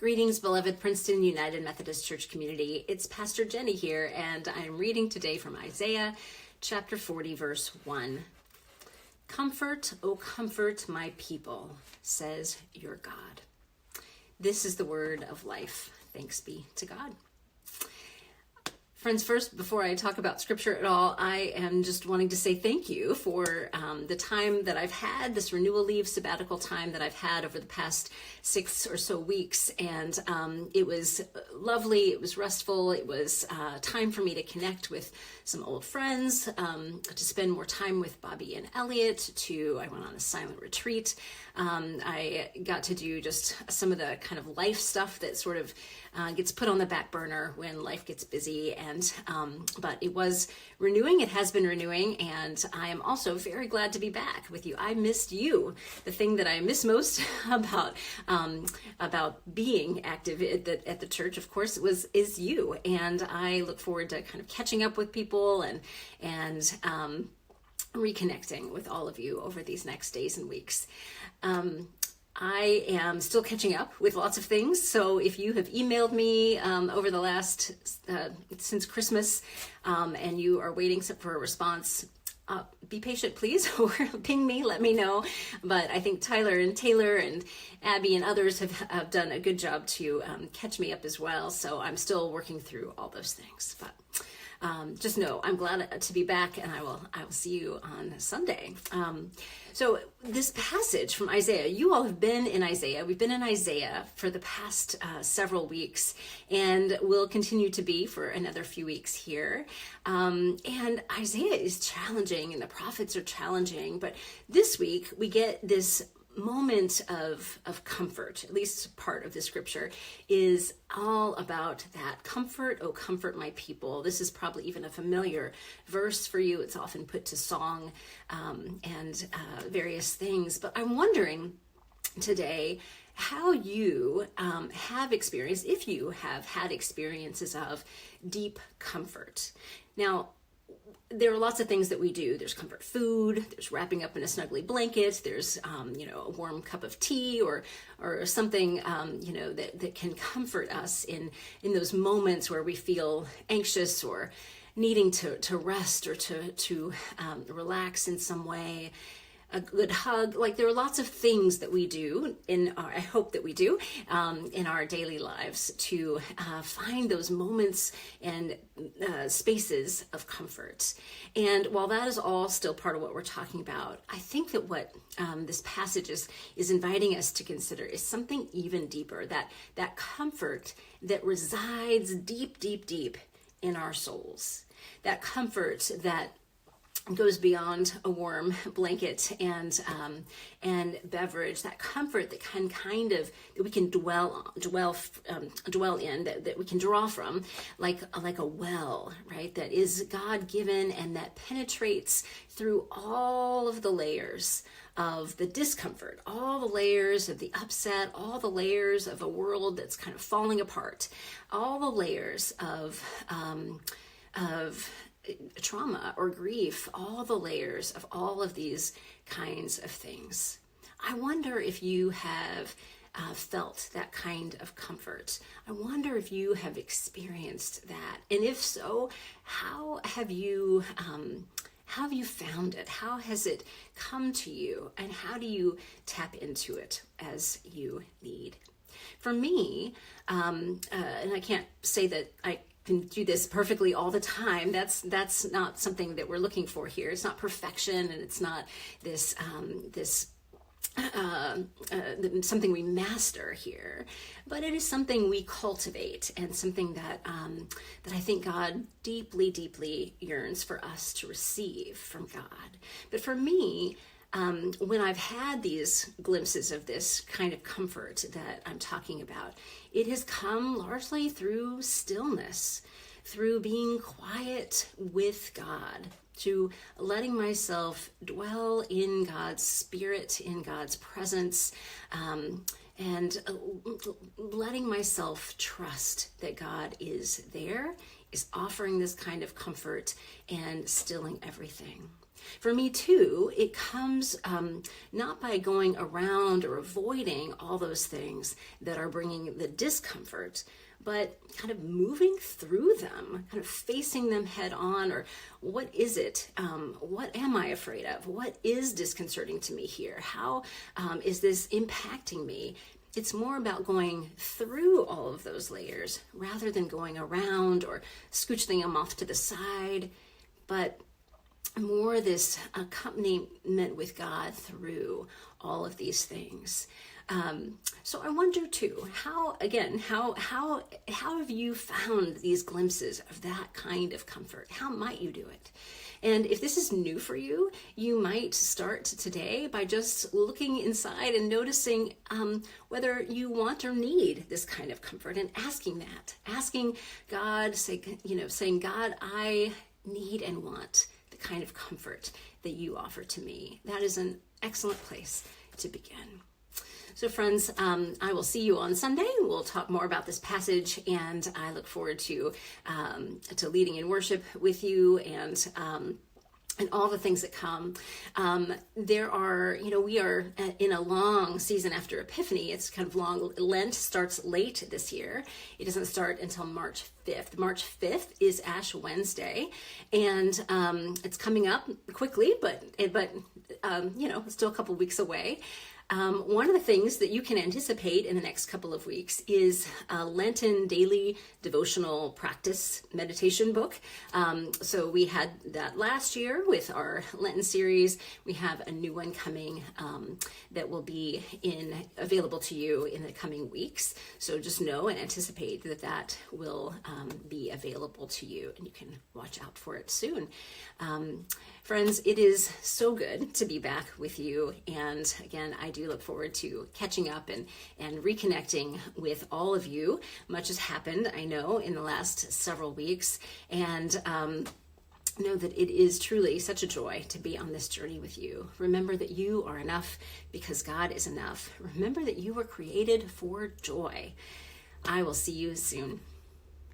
Greetings, beloved Princeton United Methodist Church community. It's Pastor Jenny here, and I'm reading today from Isaiah chapter 40, verse 1. Comfort, O comfort my people, says your God. This is the word of life. Thanks be to God. Friends, first, before I talk about scripture at all, I am just wanting to say thank you for the time that I've had, this renewal leave sabbatical time that I've had over the past 6 or so weeks. And it was lovely. It was restful. It was time for me to connect with some old friends, to spend more time with Bobby and Elliot. I went on a silent retreat. I got to do just some of the kind of life stuff that sort of gets put on the back burner when life gets busy. But it was renewing. It has been renewing, and I am also very glad to be back with you. I missed you. The thing that I miss most about being active at the church, of course, is you. And I look forward to kind of catching up with people and reconnecting with all of you over these next days and weeks. I am still catching up with lots of things, so if you have emailed me over the last, since Christmas, and you are waiting for a response, be patient, please, or ping me, let me know. But I think Tyler and Taylor and Abby and others have done a good job to catch me up as well, so I'm still working through all those things. But just know I'm glad to be back, and I will see you on Sunday. So this passage from Isaiah, you all have been in Isaiah. We've been in Isaiah for the past several weeks, and will continue to be for another few weeks here. And Isaiah is challenging, and the prophets are challenging. But this week we get this moment of comfort. At least part of the scripture is all about that. Comfort, oh comfort my people. This is probably even a familiar verse for you. It's often put to song and various things. But I'm wondering today how you have experienced, if you have had experiences of deep comfort. Now, there are lots of things that we do. There's comfort food, there's wrapping up in a snuggly blanket, there's, a warm cup of tea or something, that can comfort us in those moments where we feel anxious or needing to rest or to relax in some way. A good hug. Like, there are lots of things that we do I hope that we do in our daily lives to find those moments and spaces of comfort. And while that is all still part of what we're talking about, I think that what this passage is inviting us to consider is something even deeper, that comfort that resides deep, deep, deep in our souls. That comfort that goes beyond a warm blanket and beverage, that comfort that can that we can dwell in, that we can draw from like a well, right? That is God-given and that penetrates through all of the layers of the discomfort, all the layers of the upset, all the layers of a world that's kind of falling apart, all the layers of trauma or grief, all the layers of all of these kinds of things. I wonder if you have felt that kind of comfort. I wonder if you have experienced that. And if so, how have you found it? How has it come to you? And how do you tap into it as you need? For me, and I can't say that I can do this perfectly all the time. That's not something that we're looking for here. It's not perfection, and it's not this something we master here, but it is something we cultivate, and something that I think God deeply, deeply yearns for us to receive from God. But for me, when I've had these glimpses of this kind of comfort that I'm talking about, it has come largely through stillness, through being quiet with God, to letting myself dwell in God's spirit, in God's presence, and letting myself trust that God is there, is offering this kind of comfort and stilling everything. For me too, it comes not by going around or avoiding all those things that are bringing the discomfort, but kind of moving through them, kind of facing them head on. Or what is it? What am I afraid of? What is disconcerting to me here? How is this impacting me? It's more about going through all of those layers rather than going around or scooching them off to the side, but more this accompaniment with God through all of these things. So I wonder too, how have you found these glimpses of that kind of comfort? How might you do it? And if this is new for you, you might start today by just looking inside and noticing whether you want or need this kind of comfort, and asking God, saying, God, I need and want the kind of comfort that you offer to me. That is an excellent place to begin. So friends, I will see you on Sunday. We'll talk more about this passage, and I look forward to leading in worship with you and all the things that come. We are in a long season after Epiphany. It's kind of long. Lent starts late this year. It doesn't start until March 5th. March 5th is Ash Wednesday, and it's coming up quickly, but still a couple weeks away. One of the things that you can anticipate in the next couple of weeks is a Lenten daily devotional practice meditation book. So we had that last year with our Lenten series. We have a new one coming that will be available to you in the coming weeks. So just know and anticipate that will be available to you, and you can watch out for it soon. Friends, it is so good to be back with you. And again, I do look forward to catching up and reconnecting with all of you. Much has happened, I know, in the last several weeks. And know that it is truly such a joy to be on this journey with you. Remember that you are enough because God is enough. Remember that you were created for joy. I will see you soon.